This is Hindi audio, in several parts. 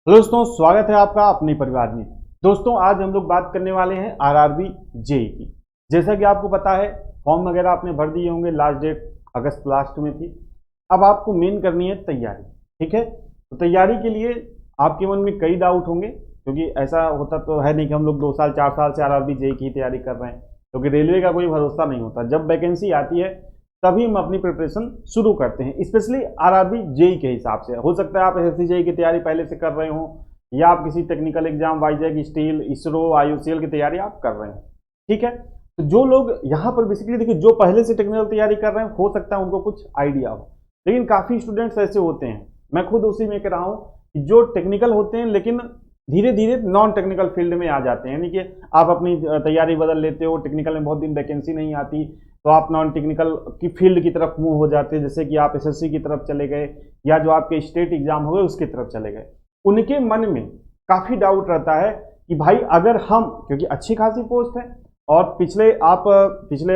हेलो दोस्तों, स्वागत है आपका अपने परिवार में। दोस्तों, आज हम लोग बात करने वाले हैं आरआरबी जेई की। जैसा कि आपको पता है, फॉर्म वगैरह आपने भर दिए होंगे, लास्ट डेट अगस्त लास्ट में थी। अब आपको मेन करनी है तैयारी। ठीक है, तो तैयारी के लिए आपके मन में कई डाउट होंगे, क्योंकि ऐसा होता तो है नहीं कि हम लोग 2 साल 4 साल से आरआरबी जेई की तैयारी कर रहे हैं, क्योंकि रेलवे का कोई भरोसा नहीं होता। जब वैकेंसी आती है तभी हम अपनी प्रिपरेशन शुरू करते हैं, स्पेशली आरआरबी जेई के हिसाब से। हो सकता है आप एसएससी जेई की तैयारी पहले से कर रहे हो, या आप किसी technical exam वाईजैक steel ISRO IUCL की तैयारी आप कर रहे हैं। ठीक है, तो जो लोग यहाँ पर बेसिकली देखिए, जो पहले से टेक्निकल तैयारी कर रहे हैं, हो सकता है उनको कुछ आइडिया हो, लेकिन काफ़ी स्टूडेंट्स ऐसे होते हैं, मैं खुद उसी में कह रहा हूँ, कि जो टेक्निकल होते हैं लेकिन धीरे धीरे नॉन टेक्निकल फील्ड में आ जाते हैं। यानी कि आप अपनी तैयारी बदल लेते हो, टेक्निकल में बहुत दिन वैकेंसी नहीं आती तो आप नॉन टेक्निकल की फील्ड की तरफ मूव हो जाते हैं, जैसे कि आप एसएससी की तरफ चले गए, या जो आपके स्टेट एग्जाम हो गए उसकी तरफ चले गए। उनके मन में काफ़ी डाउट रहता है कि भाई अगर हम, क्योंकि अच्छी खासी पोस्ट है, और पिछले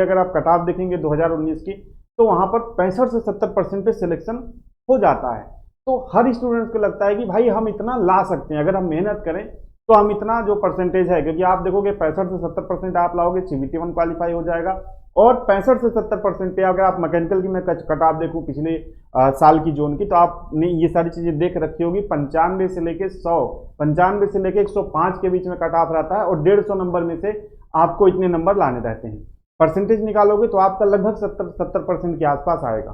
अगर आप कट ऑफ देखेंगे 2019 की, तो वहाँ पर 65 से 70% पे सिलेक्शन हो जाता है। तो हर स्टूडेंट को लगता है कि भाई हम इतना ला सकते हैं, अगर हम मेहनत करें तो हम इतना जो परसेंटेज है, क्योंकि आप देखोगे 65 से 70% आप लाओगे सीबीटी 1 क्वालिफाई हो जाएगा। और 65 से 70% पे अगर आप मैकेनिकल की मैं कट ऑफ देखूँ पिछले साल की जोन की, तो आपने ये सारी चीज़ें देख रखी होगी। 95 से लेके 100, 95 से लेके 105 के बीच में कट ऑफ रहता है, और 150 नंबर में से आपको इतने नंबर लाने रहते हैं। परसेंटेज निकालोगे तो आपका लगभग 70% के आसपास आएगा।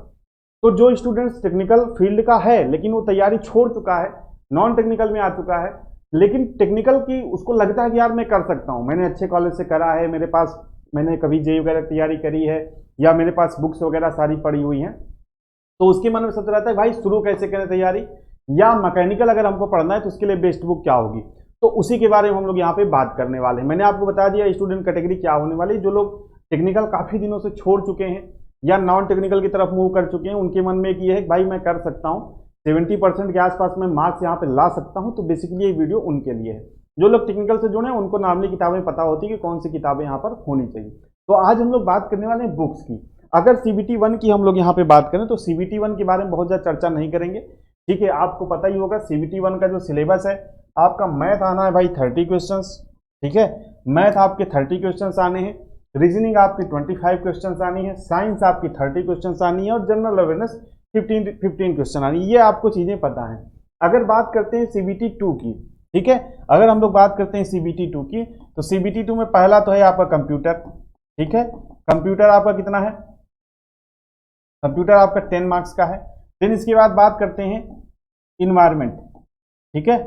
तो जो स्टूडेंट्स टेक्निकल फील्ड का है लेकिन वो तैयारी छोड़ चुका है, नॉन टेक्निकल में आ चुका है, लेकिन टेक्निकल की उसको लगता है कि यार मैं कर सकता हूँ, मैंने अच्छे कॉलेज से करा है, मैंने कभी जेई वगैरह तैयारी करी है, या मेरे पास बुक्स वगैरह सारी पड़ी हुई हैं, तो उसके मन में सोच रहता है भाई शुरू कैसे करें तैयारी, या मैकेनिकल अगर हमको पढ़ना है तो उसके लिए बेस्ट बुक क्या होगी। तो उसी के बारे में हम लोग यहाँ पे बात करने वाले हैं। मैंने आपको बता दिया स्टूडेंट कैटेगरी क्या होने वाली। जो लोग टेक्निकल काफ़ी दिनों से छोड़ चुके हैं या नॉन टेक्निकल की तरफ मूव कर चुके हैं, उनके मन में एक ये है कि भाई मैं कर सकता हूँ, 70% के आसपास में मार्क्स यहाँ पे ला सकता हूँ। तो बेसिकली ये वीडियो उनके लिए है। जो लोग टेक्निकल से जुड़े हैं उनको नॉर्मली किताबें पता होती है कि कौन सी किताबें यहाँ पर होनी चाहिए। तो आज हम लोग बात करने वाले हैं बुक्स की। अगर सीबीटी 1 की हम लोग यहाँ पे बात करें तो सीबीटी 1 के बारे में बहुत ज़्यादा चर्चा नहीं करेंगे। ठीक है, आपको पता ही होगा सीबीटी 1 का जो सिलेबस है, आपका मैथ आना है भाई 30 क्वेश्चंस। ठीक है, मैथ आपके 30 क्वेश्चंस आने हैं, रीजनिंग आपकी 25 क्वेश्चंस आनी है, साइंस आपकी 30 क्वेश्चंस आनी है, और जनरल अवेयरनेस 15 क्वेश्चन आनी है। ये आपको चीज़ें पता है। अगर बात करते हैं सीबीटी 2 की, ठीक है, अगर हम लोग बात करते हैं सीबीटी 2 की, तो सीबीटी 2 में पहला तो है आपका कंप्यूटर। ठीक है, कंप्यूटर आपका कितना है, कंप्यूटर आपका 10 मार्क्स का है। फिर इसके बाद बात करते हैं इन्वायरमेंट। ठीक है,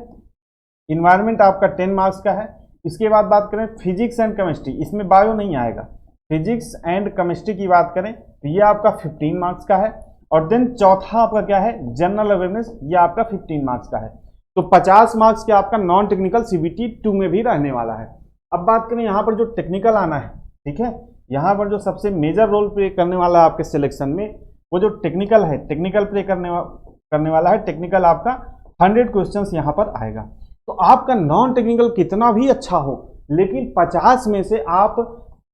इन्वायरमेंट आपका 10 मार्क्स का है। इसके बाद बात करें फिजिक्स एंड केमिस्ट्री, इसमें बायो नहीं आएगा, फिजिक्स एंड केमिस्ट्री की बात करें तो ये आपका 15 मार्क्स का है। और देन चौथा आपका क्या है, जनरल अवेयरनेस, ये आपका 15 मार्क्स का है। तो 50 मार्क्स के आपका नॉन टेक्निकल सीबीटी 2 में भी रहने वाला है। अब बात करें यहाँ पर जो टेक्निकल आना है, ठीक है, यहाँ पर जो सबसे मेजर रोल प्ले करने वाला है आपके सिलेक्शन में, वो जो टेक्निकल है, टेक्निकल प्ले करने वाला है। टेक्निकल आपका 100 क्वेश्चंस यहाँ पर आएगा। तो आपका नॉन टेक्निकल कितना भी अच्छा हो, लेकिन 50 में से आप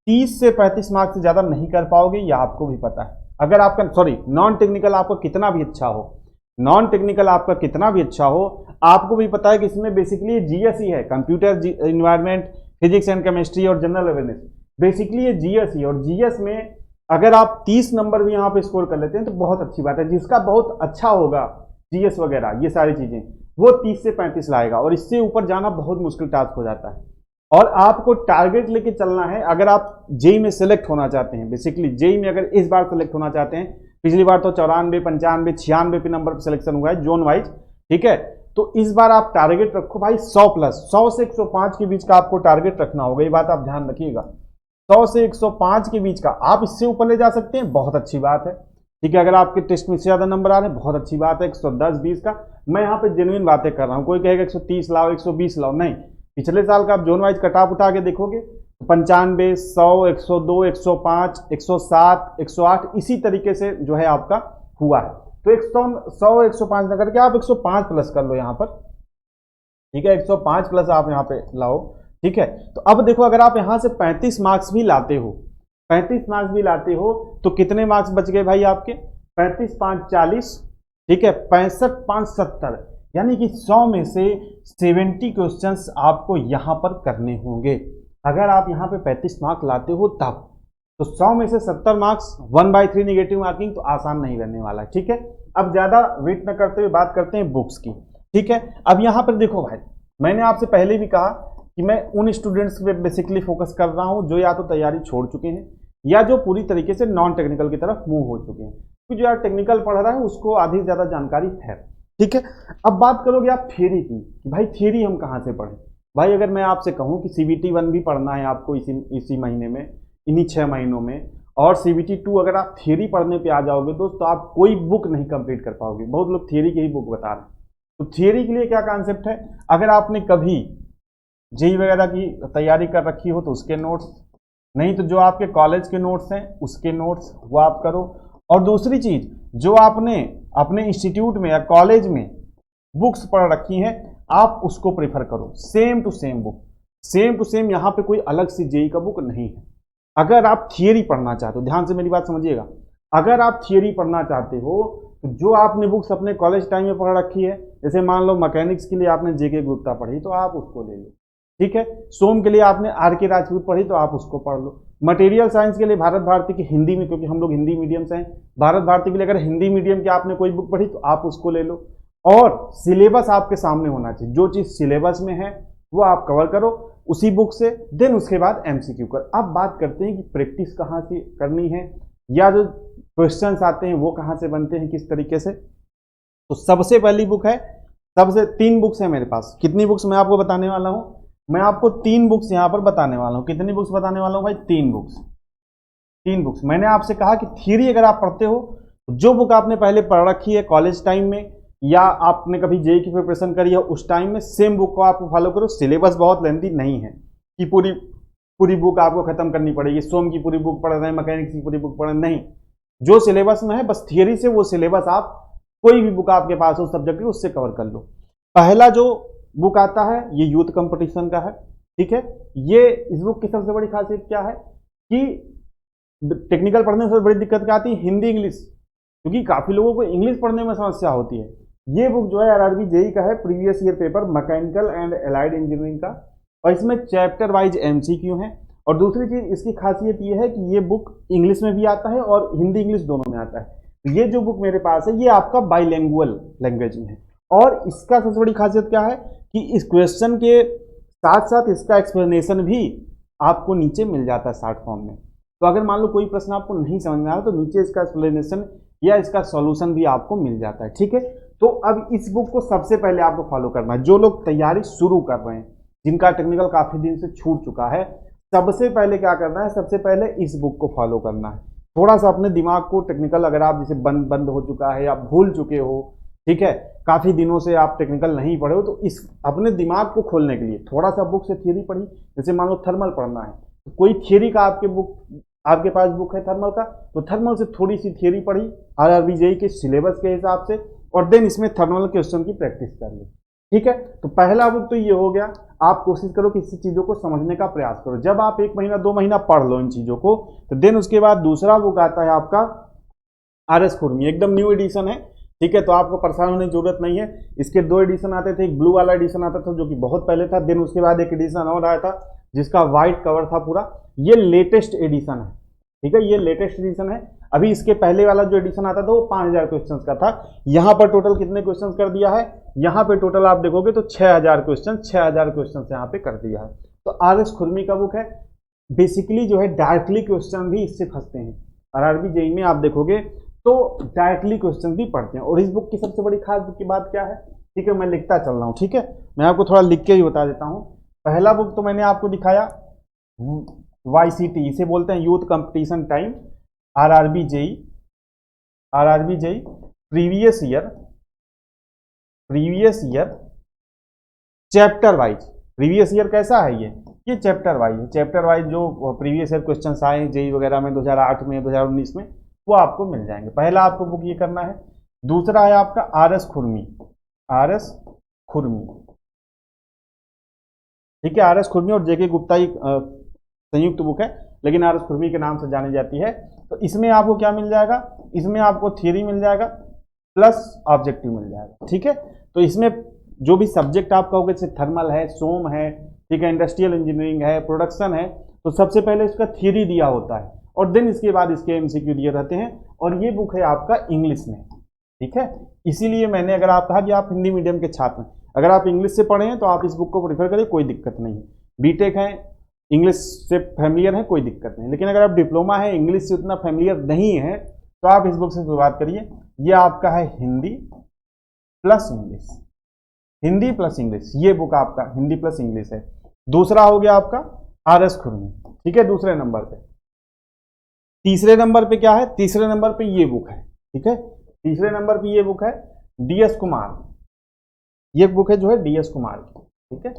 30 से 35 मार्क्स से ज़्यादा नहीं कर पाओगे, यह आपको भी पता है। अगर आपका नॉन टेक्निकल आपका कितना भी अच्छा हो, नॉन टेक्निकल आपका कितना भी अच्छा हो, आपको भी पता है कि इसमें बेसिकली जीएस ही है, computer, environment, physics and chemistry और जनरल अवेयरनेस, बेसिकली ये जीएस ही। और जीएस में अगर आप 30 नंबर भी यहाँ पे स्कोर कर लेते हैं तो बहुत अच्छी बात है। जिसका बहुत अच्छा होगा जीएस वगैरह ये सारी चीज़ें, वो 30 से 35 लाएगा, और इससे ऊपर जाना बहुत मुश्किल टास्क हो जाता है। और आपको टारगेट लेके चलना है। अगर आप जेई में सेलेक्ट होना चाहते हैं, बेसिकली जेई में अगर इस बार सेलेक्ट होना चाहते हैं, पिछली बार तो 94, 95, 96 पे नंबर पर सिलेक्शन हुआ है जोन वाइज, ठीक है, तो इस बार आप टारगेट रखो भाई 100 प्लस, 100 से 105 के बीच का आपको टारगेट रखना होगा। ये बात आप ध्यान रखिएगा, 100 से 105 के बीच का। आप इससे ऊपर ले जा सकते हैं, बहुत अच्छी बात है। ठीक है, अगर आपके टेस्ट में से ज़्यादा नंबर आ रहे हैं, बहुत अच्छी बात है। 110, 20 का मैं यहाँ पे जेन्युइन बातें कर रहा हूँ। कोई कहेगा 130 लाओ, 120 लाओ, नहीं। पिछले साल का आप जोन वाइज कट ऑफ उठा के देखोगे तो 95, 100, 102, 105, 107, 108 इसी तरीके से जो है आपका हुआ है। तो 100, 105 न करके आप 105 प्लस कर लो यहाँ पर। ठीक है, 105 प्लस आप यहाँ पे लाओ। ठीक है, तो अब देखो, अगर आप यहाँ से 35 मार्क्स भी लाते हो, 35 मार्क्स भी लाते हो, तो कितने मार्क्स बच गए भाई आपके, 35 5 40, ठीक है, 65 5 70, यानी कि 100 में से 70 क्वेश्चंस आपको यहाँ पर करने होंगे। अगर आप यहाँ पे 35 मार्क्स लाते हो तब, तो 100 में से 70 मार्क्स 1/3 नेगेटिव मार्किंग, तो आसान नहीं रहने वाला। ठीक है, अब ज्यादा वेट न करते हुए बात करते हैं बुक्स की। ठीक है, अब यहाँ पर देखो भाई, मैंने आपसे पहले भी कहा कि मैं उन स्टूडेंट्स पे बेसिकली फोकस कर रहा हूँ जो या तो तैयारी छोड़ चुके हैं या जो पूरी तरीके से नॉन टेक्निकल की तरफ मूव हो चुके हैं, क्योंकि जो यार टेक्निकल पढ़ रहा है उसको आधी से ज्यादा जानकारी है। ठीक है, अब बात करोगे आप थियरी की कि भाई थियरी हम कहाँ से पढ़ें। भाई अगर मैं आपसे कहूँ कि CBT 1 भी पढ़ना है आपको इसी महीने में, इन्हीं 6 महीनों में, और CBT 2 अगर आप थियरी पढ़ने पे आ जाओगे तो आप कोई बुक नहीं कंप्लीट कर पाओगे। बहुत लोग थियरी की ही बुक बता रहे हैं। तो थियरी के लिए क्या कॉन्सेप्ट है, अगर आपने कभी जेई वगैरह की तैयारी कर रखी हो तो उसके नोट्स, नहीं तो जो आपके कॉलेज के नोट्स हैं उसके नोट्स वो आप करो। और दूसरी चीज, जो आपने अपने इंस्टीट्यूट में या कॉलेज में बुक्स पढ़ रखी हैं आप उसको प्रेफर करो। Same to same book, same to same, यहाँ पे कोई अलग सी जेई का बुक नहीं है। अगर आप थियरी पढ़ना चाहते हो, ध्यान से मेरी बात समझिएगा, अगर आप थियरी पढ़ना चाहते हो तो जो आपने बुक्स अपने कॉलेज टाइम में पढ़ रखी है, जैसे मान लो मैकेनिक्स के लिए आपने जेके गुप्ता पढ़ी तो आप उसको ले लो। ठीक है, सोम के लिए आपने आर.के. राजपूत पढ़ी तो आप उसको पढ़ लो। मटेरियल साइंस के लिए भारत भारती की हिंदी में, क्योंकि हम लोग हिंदी मीडियम से हैं, भारत भारती के लिए अगर हिंदी मीडियम की आपने कोई बुक पढ़ी तो आप उसको ले लो। और सिलेबस आपके सामने होना चाहिए, जो चीज सिलेबस में है वो आप कवर करो उसी बुक से, देन उसके बाद MCQ कर। अब बात करते हैं कि प्रैक्टिस कहाँ से करनी है या जो क्वेश्चंस आते हैं वो कहाँ से बनते हैं, किस तरीके से। तो सबसे पहली बुक है, सबसे 3 बुक्स है मेरे पास। कितनी बुक्स मैं आपको बताने वाला हूं, मैं आपको 3 बुक्स यहां पर बताने वाला हूं। कितनी बुक्स बताने वाला हूं भाई, 3 बुक्स। 3 बुक्स। मैंने आपसे कहा कि थियरी अगर आप पढ़ते हो तो जो बुक आपने पहले पढ़ रखी है कॉलेज टाइम में या आपने कभी जेई की प्रिपरेशन करी है उस टाइम में, सेम बुक को आप फॉलो करो। सिलेबस बहुत लेंथी नहीं है कि पूरी पूरी बुक आपको खत्म करनी पड़ेगी, सोम की पूरी बुक पढ़ रहे हैं, मैकेनिक्स की पूरी बुक पढ़ रहे हैं, नहीं। जो सिलेबस में है बस थियरी से वो सिलेबस आप, कोई भी बुक आपके पास हो सब्जेक्ट की, उससे कवर कर लो। पहला जो बुक आता है ये यूथ कंपटीशन का है। ठीक है, ये इस बुक की सबसे बड़ी खासियत क्या है कि टेक्निकल पढ़ने से बड़ी दिक्कत क्या आती है, हिंदी इंग्लिश, क्योंकि काफी लोगों को इंग्लिश पढ़ने में समस्या होती है। ये बुक जो है आरआरबी जेई का है, previous year paper mechanical and allied engineering का, और इसमें चैप्टर वाइज MCQ है। और दूसरी चीज इसकी खासियत ये है कि ये बुक इंग्लिश में भी आता है और हिंदी इंग्लिश दोनों में आता है। तो ये जो बुक मेरे पास है ये आपका बाइलैंग्वेज लैंग्वेज में है। और इसका सबसे बड़ी खासियत क्या है कि इस क्वेश्चन के साथ साथ इसका एक्सप्लेनेशन भी आपको नीचे मिल जाता है शॉर्ट फॉर्म में। तो अगर मान लो कोई प्रश्न आपको नहीं समझ में आ रहा तो नीचे इसका एक्सप्लेनेशन या इसका सॉल्यूशन भी आपको मिल जाता है। ठीक है, तो अब इस बुक को सबसे पहले आपको फॉलो करना है। जो लोग तैयारी शुरू कर रहे हैं, जिनका टेक्निकल काफी दिन से छूट चुका है, सबसे पहले क्या करना है, सबसे पहले इस बुक को फॉलो करना है। थोड़ा सा अपने दिमाग को टेक्निकल, अगर आप जैसे बंद हो चुका है, आप भूल चुके हो, ठीक है, काफी दिनों से आप टेक्निकल नहीं पढ़े हो, तो इस अपने दिमाग को खोलने के लिए थोड़ा सा बुक से थियरी पढ़ी। जैसे मान लो थर्मल पढ़ना है, तो कोई थियरी का आपके पास बुक है थर्मल का, तो थर्मल से थोड़ी सी थियरी पढ़ी आरआरबी जेई के सिलेबस के हिसाब से, और देन इसमें थर्मल क्वेश्चन की प्रैक्टिस कर ली। ठीक है, तो पहला बुक तो ये हो गया। आप कोशिश करो कि इस चीजों को समझने का प्रयास करो। जब आप 1 महीना 2 महीना पढ़ लो इन चीजों को, तो देन उसके बाद दूसरा बुक आता है आपका RS खुरमी, एकदम न्यू एडिशन है। ठीक है, तो आपको परेशान होने की जरूरत नहीं है। इसके 2 एडिशन आते थे, एक ब्लू वाला एडिशन आता था जो कि बहुत पहले था, देन उसके बाद एक एडिशन और आया था जिसका व्हाइट कवर था पूरा। ये लेटेस्ट एडिशन है। ठीक है, ये लेटेस्ट एडिशन है। अभी इसके पहले वाला जो एडिशन आता था वो 5000 क्वेश्चंस का था। यहाँ पर टोटल कितने क्वेश्चंस कर दिया है, यहाँ पे टोटल आप देखोगे तो 6000 क्वेश्चन यहाँ पे कर दिया है। तो RS खुरमी का बुक है। बेसिकली जो है डायरेक्टली क्वेश्चन भी इससे फंसते हैं। आरआरबी जेई में आप देखोगे तो डायरेक्टली क्वेश्चन भी पढ़ते हैं। और इस बुक की सबसे बड़ी खास की बात क्या है, ठीक है, मैं लिखता चल रहा हूँ। ठीक है, मैं आपको थोड़ा लिख के ही बता देता हूँ। पहला बुक तो मैंने आपको दिखाया YCT, इसे बोलते हैं youth competition time, RRB JE previous year chapter wise. Previous year कैसा है, ये चैप्टर वाइज है। चैप्टर वाइज जो प्रीवियस ईयर क्वेश्चंस आए जेई वगैरह में 2008 में 2019 में, वो आपको मिल जाएंगे। पहला आपको बुक ये करना है। दूसरा है आपका RS खुरमी। ठीक है, RS खुरमी और जेके गुप्ता एक संयुक्त बुक है, लेकिन RS खुरमी के नाम से जानी जाती है। तो इसमें आपको क्या मिल जाएगा, इसमें आपको थियरी मिल जाएगा, प्लस ऑब्जेक्टिव मिल जाएगा। ठीक है, तो इसमें जो भी सब्जेक्ट आपका होगा, जैसे थर्मल है, सोम है, ठीक है, इंडस्ट्रियल इंजीनियरिंग है, प्रोडक्शन है, तो सबसे पहले इसका थ्योरी दिया होता है और देन इसके बाद इसके एमसीक्यू दिए रहते हैं। और ये बुक है आपका इंग्लिश में। ठीक है, इसीलिए मैंने, अगर आप कहा कि आप हिंदी मीडियम के छात्र हैं, अगर आप इंग्लिश से पढ़े हैं तो आप इस बुक को प्रीफर करिए, कोई दिक्कत नहीं है। बीटेक है, इंग्लिश से फैमिलियर है, कोई दिक्कत नहीं। लेकिन अगर आप डिप्लोमा है, इंग्लिश से उतना फैमिलियर नहीं है, तो आप इस बुक से शुरुआत करिए। ये आपका है Hindi plus English, Hindi plus English, ये बुक आपका हिंदी प्लस इंग्लिश है। दूसरा हो गया आपका आरएस खुरमी। ठीक है, दूसरे नंबर पे। तीसरे नंबर पे क्या है? तीसरे नंबर पे ये बुक है। ठीक है, तीसरे नंबर पे ये बुक है डीएस कुमार। ये बुक है जो है डीएस कुमार की। ठीक है,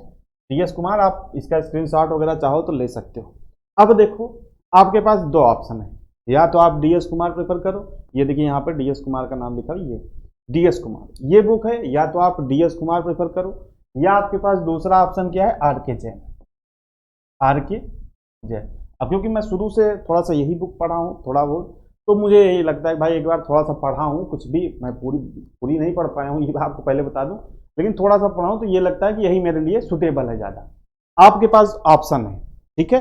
डीएस कुमार, आप इसका स्क्रीनशॉट वगैरह चाहो तो ले सकते हो। अब देखो, आपके पास दो ऑप्शन है, या तो आप डीएस कुमार प्रेफर करो, ये देखिए यहाँ पर डीएस कुमार का नाम लिखा है, ये डीएस कुमार ये बुक है, या तो आप डीएस कुमार प्रेफर करो, या आपके पास दूसरा ऑप्शन क्या है? आरके जैन। आरके जैन, अब क्योंकि मैं शुरू से थोड़ा सा यही बुक पढ़ा हूँ थोड़ा बहुत, तो मुझे यही लगता है भाई एक बार थोड़ा सा पढ़ा हूँ, कुछ भी मैं पूरी नहीं पढ़ पाया हूँ, ये आपको पहले बता दूं, लेकिन थोड़ा सा पढ़ा हूँ तो ये लगता है कि यही मेरे लिए सुटेबल है ज़्यादा। आपके पास ऑप्शन है। ठीक है,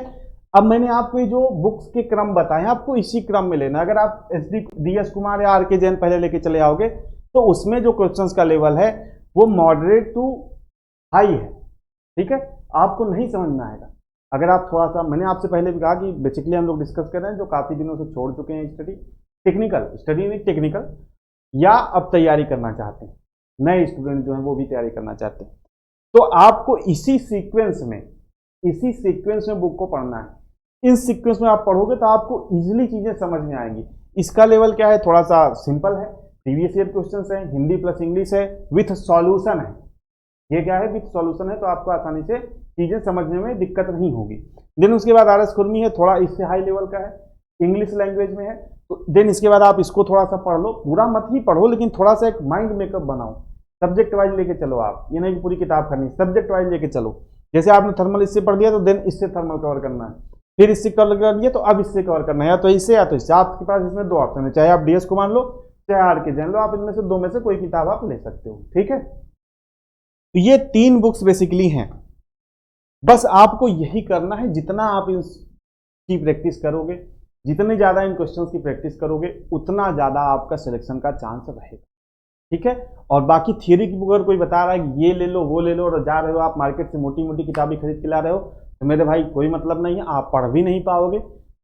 अब मैंने आपको ये जो बुक्स के क्रम बताए, आपको इसी क्रम में लेना। अगर आप डीएस कुमार या आरके जैन पहले लेके चले आओगे तो उसमें जो क्वेश्चंस का लेवल है वो मॉडरेट टू हाई है। ठीक है, आपको नहीं समझ में आएगा अगर आप थोड़ा सा, मैंने आपसे पहले भी कहा कि बेसिकली हम लोग डिस्कस कर रहे हैं जो काफ़ी दिनों से छोड़ चुके हैं स्टडी, टेक्निकल स्टडी नहीं, टेक्निकल, या अब तैयारी करना चाहते हैं, नए स्टूडेंट जो हैं वो भी तैयारी करना चाहते हैं, तो आपको इसी सीक्वेंस में बुक को पढ़ना है। इस सीक्वेंस में आप पढ़ोगे तो आपको इजीली चीज़ें समझ में आएंगी। इसका लेवल क्या है? थोड़ा सा सिंपल है, प्रीवियस ईयर क्वेश्चंस है, हिंदी प्लस इंग्लिश है, विथ सॉल्यूशन है। ये क्या है? विथ सॉल्यूशन है, तो आपको आसानी से चीजें समझने में दिक्कत नहीं होगी। देन उसके बाद आरएस खुरमी है, थोड़ा इससे हाई लेवल का है, इंग्लिश लैंग्वेज में है, तो देन इसके बाद आप इसको थोड़ा सा पढ़ लो, पूरा मत ही पढ़ो लेकिन थोड़ा सा एक माइंड मेकअप बनाओ, सब्जेक्ट वाइज लेके चलो आप, ये नहीं कि पूरी किताब करनी, सब्जेक्ट वाइज लेके चलो। जैसे आपने थर्मल इससे पढ़ लिया तो देन इससे थर्मल कवर करना है, फिर इससे कवर कर लिया तो अब इससे कवर करना है, या तो इससे या तो इससे। आपके पास इसमें दो ऑप्शन है, चाहे आप डीएस कुमार लो चाहे आरके जैन लो, आप इनमें से दो में से कोई किताब आप ले सकते हो। ठीक है, तो ये तीन बुक्स बेसिकली हैं। बस आपको यही करना है, जितना आप इसकी प्रैक्टिस करोगे, जितने ज़्यादा इन क्वेश्चंस की प्रैक्टिस करोगे, उतना ज़्यादा आपका सिलेक्शन का चांस रहेगा। ठीक है, और बाकी थियरी की बुक अगर कोई बता रहा है कि ये ले लो वो ले लो, और जा रहे हो आप मार्केट से मोटी मोटी किताबें खरीद के ला रहे हो, तो मेरे भाई कोई मतलब नहीं है, आप पढ़ भी नहीं पाओगे।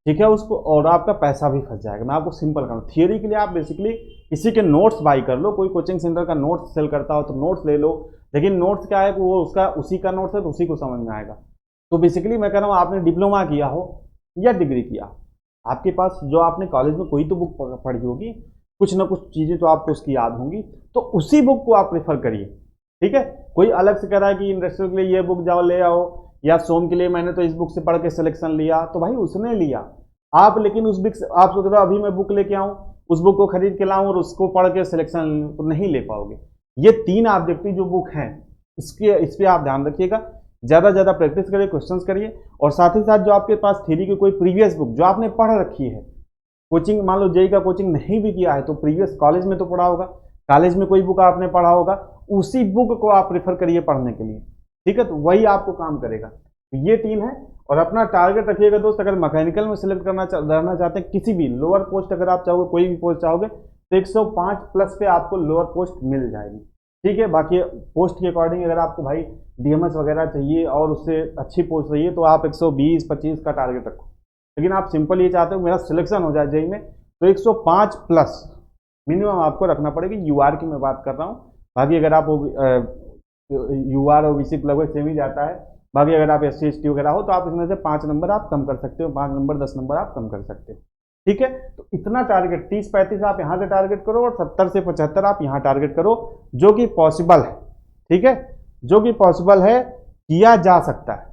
ठीक है, उसको, और आपका पैसा भी फंस जाएगा। मैं आपको सिंपल कहूँ, थियरी के लिए आप बेसिकली किसी के नोट्स बाई कर लो, कोई कोचिंग सेंटर का नोट्स सेल करता हो तो नोट्स ले लो, लेकिन नोट्स क्या है, वो उसका उसी का नोट्स है तो उसी को समझ में आएगा। तो बेसिकली मैं कह रहा हूँ, आपने डिप्लोमा किया हो या डिग्री किया, आपके पास जो आपने कॉलेज में कोई तो बुक पढ़ी होगी, कुछ ना कुछ चीज़ें तो आपको उसकी याद होंगी, तो उसी बुक को आप प्रेफर करिए। ठीक है, कोई अलग से कह रहा है कि इंडस्ट्रियल के लिए ये बुक जाओ ले आओ, या सोम के लिए मैंने तो इस बुक से पढ़ के सिलेक्शन लिया, तो भाई उसने लिया, आप लेकिन उस बुक से आप सोच रहे हो अभी मैं बुक लेके आऊँ, उस बुक को खरीद के लाऊं और उसको पढ़ के सिलेक्शन तो नहीं ले पाओगे। ये तीन ऑब्जेक्टिव जो बुक हैं, इस पर आप ध्यान रखिएगा, ज़्यादा ज़्यादा प्रैक्टिस करिए, क्वेश्चंस करिए, और साथ ही साथ जो आपके पास थ्योरी की कोई प्रीवियस बुक जो आपने पढ़ रखी है, कोचिंग मान लो जेई का कोचिंग नहीं भी किया है तो प्रीवियस कॉलेज में तो पढ़ा होगा, कॉलेज में कोई बुक आपने पढ़ा होगा, उसी बुक को आप प्रेफर करिए पढ़ने के लिए। ठीक है, तो वही आपको काम करेगा। तो ये तीन है, और अपना टारगेट रखिएगा दोस्त, अगर मैकेनिकल में सिलेक्ट रहना चाहते हैं, किसी भी लोअर पोस्ट अगर आप चाहोगे, कोई भी पोस्ट चाहोगे, तो 105 प्लस पे आपको लोअर पोस्ट मिल जाएगी। ठीक है, बाकी पोस्ट के अकॉर्डिंग अगर आपको भाई डीएमएस वगैरह चाहिए और उससे अच्छी पोस्ट चाहिए तो आप 120-25 का टारगेट रखो, लेकिन आप सिंपल ये चाहते हो मेरा सिलेक्शन हो जाए जेई में, तो 105 प्लस मिनिमम आपको रखना पड़ेगी। यूआर की मैं बात कर रहा हूँ, बाकी अगर आप यूआर ओबीसी लगभग सेम ही जाता है, बाकी अगर आप SC ST वगैरह हो तो आप इसमें से 5 नंबर आप कम कर सकते हो, 5 नंबर 10 नंबर आप कम कर सकते हो। ठीक है, तो इतना टारगेट 30-35 आप यहाँ से टारगेट करो और 70 से 75 आप यहाँ टारगेट करो, जो कि पॉसिबल है। ठीक है, जो कि पॉसिबल है, किया जा सकता है।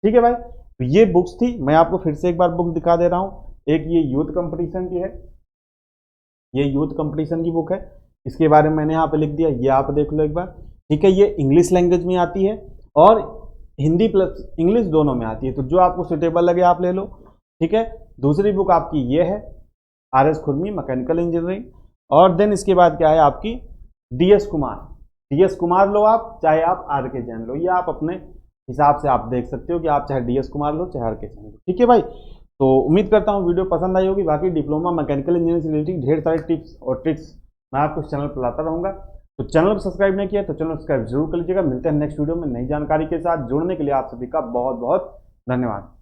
ठीक है भाई, तो ये बुक्स थी, मैं आपको फिर से एक बार बुक दिखा दे रहा हूँ। एक ये यूथ कंपटीशन की है, ये यूथ कंपटीशन की बुक है, इसके बारे में मैंने यहाँ पे लिख दिया, ये आप देख लो एक बार। ठीक है, ये इंग्लिश लैंग्वेज में आती है और हिंदी प्लस इंग्लिश दोनों में आती है, तो जो आपको सुटेबल लगे आप ले लो। ठीक है, दूसरी बुक आपकी ये है आरएस खुरमी मैकेनिकल इंजीनियरिंग, और देन इसके बाद क्या है आपकी DS कुमार। DS कुमार लो आप, चाहे आप RK जैन लो, ये आप अपने हिसाब से आप देख सकते हो कि आप चाहे DS कुमार लो चाहे RK जैन लो। ठीक है भाई, तो उम्मीद करता हूँ वीडियो पसंद आई होगी। बाकी डिप्लोमा मैकेनिकल इंजीनियरिंग से रिलेटेड ढेर सारे टिप्स और ट्रिक्स मैं आपको इस चैनल पर लाता रहूँगा। तो चैनल को सब्सक्राइब नहीं किया तो चैनल सब्सक्राइब जरूर कर लीजिएगा। मिलते हैं नेक्स्ट वीडियो में नई जानकारी के साथ। जुड़ने के लिए आप सभी का बहुत बहुत धन्यवाद।